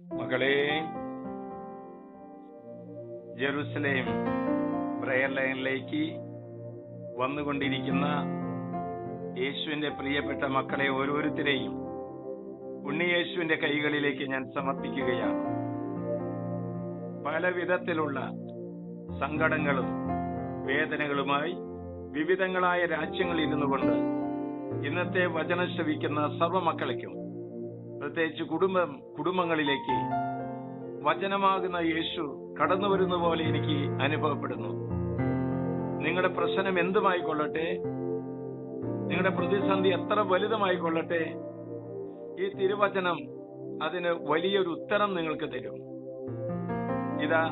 മകളെ, Jerusalem prayer ലൈനിലേക്ക് വന്നുകൊണ്ടിരിക്കുന്ന യേശുവിന്റെ പ്രിയപ്പെട്ട മക്കളെ ഓരോരുത്തരെയും ഉണ്ണിയേശുവിന്റെ കൈകളിലേക്ക് ഞാൻ സമർപ്പിക്കുകയാണ്. പല വിധത്തിലുള്ള സങ്കടങ്ങളും വേദനകളുമായി വിവിധങ്ങളായ രാജ്യങ്ങളിൽ ഇരുന്നു കൊണ്ട് ഇന്നത്തെ വചനം ശ്രവിക്കുന്ന സർവ്വ മക്കളയ്ക്കും, പ്രത്യേകിച്ച് കുടുംബങ്ങളിലേക്ക് വചനമാകുന്ന യേശു കടന്നു വരുന്ന പോലെ എനിക്ക് അനുഭവപ്പെടുന്നു. നിങ്ങളുടെ പ്രശ്നം എന്തുമായിക്കൊള്ളട്ടെ, നിങ്ങളുടെ പ്രതിസന്ധി എത്ര വലുതുമായിക്കൊള്ളട്ടെ, ഈ തിരുവചനം അതിന് വലിയൊരു ഉത്തരം നിങ്ങൾക്ക് തരും. ഇതാ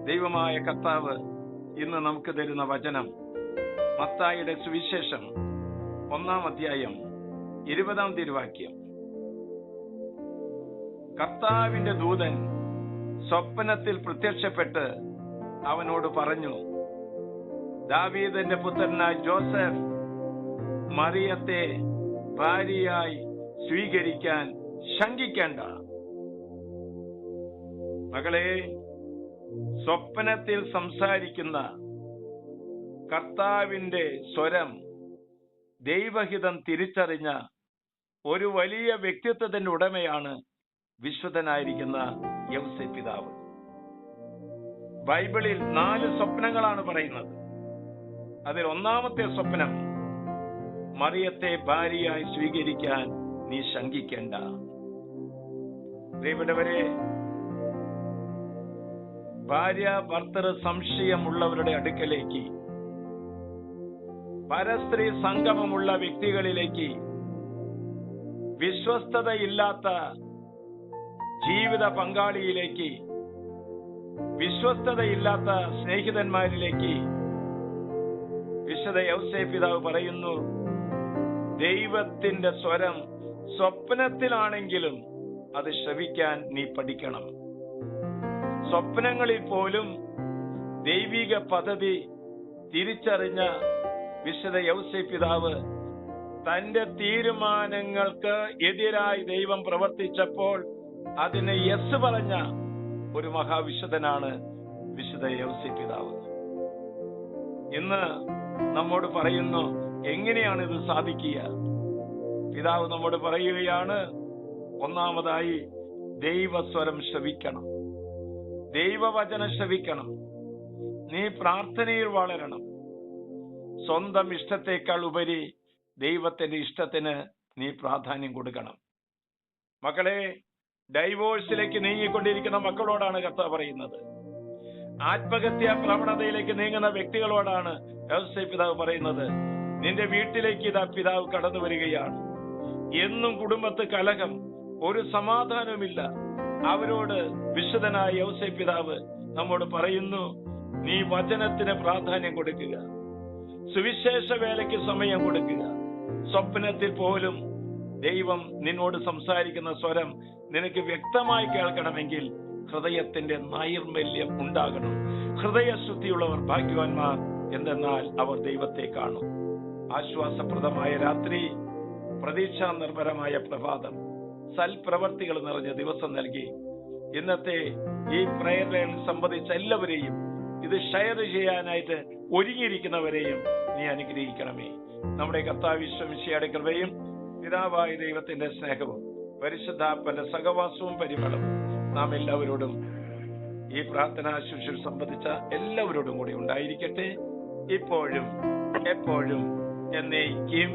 ദൈവമായ കർത്താവ് ഇന്ന് നമുക്ക് തരുന്ന വചനം മത്തായിയുടെ സുവിശേഷം 1-ാം അധ്യായം 20-ാം തിരുവാക്യം. കർത്താവിന്റെ ദൂതൻ സ്വപ്നത്തിൽ പ്രത്യക്ഷപ്പെട്ട് അവനോട് പറഞ്ഞു, ദാവീദിന്റെ പുത്രനായ ജോസഫ്, മറിയത്തെ ഭാര്യയായി സ്വീകരിക്കാൻ ശങ്കിക്കേണ്ട. മകളെ, സ്വപ്നത്തിൽ സംസാരിക്കുന്ന കർത്താവിന്റെ സ്വരം ദൈവഹിതം തിരിച്ചറിഞ്ഞ ഒരു വലിയ വ്യക്തിത്വത്തിന്റെ ഉടമയാണ് വിശുദ്ധനായിരിക്കുന്ന യൗസേപ്പ് പിതാവ്. ബൈബിളിൽ 4 സ്വപ്നങ്ങളാണ് പറയുന്നത്. അതിൽ 1-ാമത്തെ സ്വപ്നം, മറിയത്തെ ഭാര്യയായി സ്വീകരിക്കാൻ നീ ശങ്കിക്കേണ്ട. പ്രിയപ്പെട്ടവരെ, ഭാര്യ ഭർത്തൃ സംശയമുള്ളവരുടെ അടുക്കലേക്ക്, പരസ്ത്രീ സംഗമമുള്ള വ്യക്തികളിലേക്ക്, വിശ്വസ്തതയില്ലാത്ത ജീവിത പങ്കാളിയിലേക്ക്, വിശ്വസ്തതയില്ലാത്ത സ്നേഹിതന്മാരിലേക്ക് വിശുദ്ധ യൗസേപ്പ് പിതാവ് പറയുന്നു, ദൈവത്തിന്റെ സ്വരം സ്വപ്നത്തിലാണെങ്കിലും അത് ശ്രവിക്കാൻ നീ പഠിക്കണം. സ്വപ്നങ്ങളിൽ പോലും ദൈവിക പദ്ധതി തിരിച്ചറിഞ്ഞ വിശുദ്ധ യൗസേപ്പ് പിതാവ് തന്റെ തീരുമാനങ്ങൾക്ക് എതിരായി ദൈവം പ്രവർത്തിച്ചപ്പോൾ അതിന് യെസ് പറഞ്ഞ ഒരു മഹാവിശുദ്ധനാണ് വിശുദ്ധ യൗസേപ്പ് പിതാവ്. ഇന്ന് നമ്മോട് പറയുന്നു, എങ്ങനെയാണ് ഇത് സാധിക്കുക? പിതാവ് നമ്മോട് പറയുകയാണ്, ഒന്നാമതായി ദൈവസ്വരം ശ്രവിക്കണം, ദൈവവചനം ശ്രവിക്കണം. നീ പ്രാർത്ഥനയിൽ വളരണം. സ്വന്തം ഇഷ്ടത്തെക്കാൾ ഉപരി ദൈവത്തിന്റെ ഇഷ്ടത്തിന് നീ പ്രാധാന്യം കൊടുക്കണം. മക്കളെ, ഡൈവോഴ്സിലേക്ക് നീങ്ങിക്കൊണ്ടിരിക്കുന്ന മക്കളോടാണ് കർത്താവ് പറയുന്നത്. ആത്മഹത്യാ പ്രവണതയിലേക്ക് നീങ്ങുന്ന വ്യക്തികളോടാണ് യൗസേപ്പ് പിതാവ് പറയുന്നത്, നിന്റെ വീട്ടിലേക്ക് ഇതാ പിതാവ് കടന്നു വരികയാണ്. എന്നും കുടുംബത്ത് കലഹം, ഒരു സമാധാനവുമില്ല. അവരോട് വിശുദ്ധനായ യൗസേപ്പ് പിതാവ് നമ്മോട് പറയുന്നു, നീ വചനത്തിന് പ്രാധാന്യം കൊടുക്കുക, സുവിശേഷ വേലയ്ക്ക് സമയം കൊടുക്കുക. സ്വപ്നത്തിൽ പോലും ദൈവം നിന്നോട് സംസാരിക്കുന്ന സ്വരം നിനക്ക് വ്യക്തമായി കേൾക്കണമെങ്കിൽ ഹൃദയത്തിന്റെ നൈർമല്യം ഉണ്ടാകണം. ഹൃദയശുദ്ധിയുള്ളവർ ഭാഗ്യവാന്മാർ, എന്തെന്നാൽ അവർ ദൈവത്തെ കാണും. ആശ്വാസപ്രദമായ രാത്രി, പ്രതീക്ഷാ നിർഭരമായ പ്രഭാതം, സൽപ്രവർത്തികൾ നിറഞ്ഞ ദിവസം നൽകി ഇന്നത്തെ ഈ പ്രയർ ലൈൻ സംബന്ധിച്ച എല്ലാവരെയും, ഇത് ഷെയർ ചെയ്യാനായിട്ട് ഒരുങ്ങിയിരിക്കുന്നവരെയും നീ അനുഗ്രഹിക്കണമേ. നമ്മുടെ കർത്താവ് യേശു മിശിഹായുടെ കൃപയും പിതാവായ ദൈവത്തിന്റെ സ്നേഹവും പരിശുദ്ധാത്മാവിന്റെ സഹവാസവും പരിമളവും നാം എല്ലാവരോടും, ഈ പ്രാർത്ഥനാ ശുശ്രൂഷ സംബന്ധിച്ച എല്ലാവരോടും കൂടി ഉണ്ടായിരിക്കട്ടെ, ഇപ്പോഴും എപ്പോഴും എന്നേക്കും.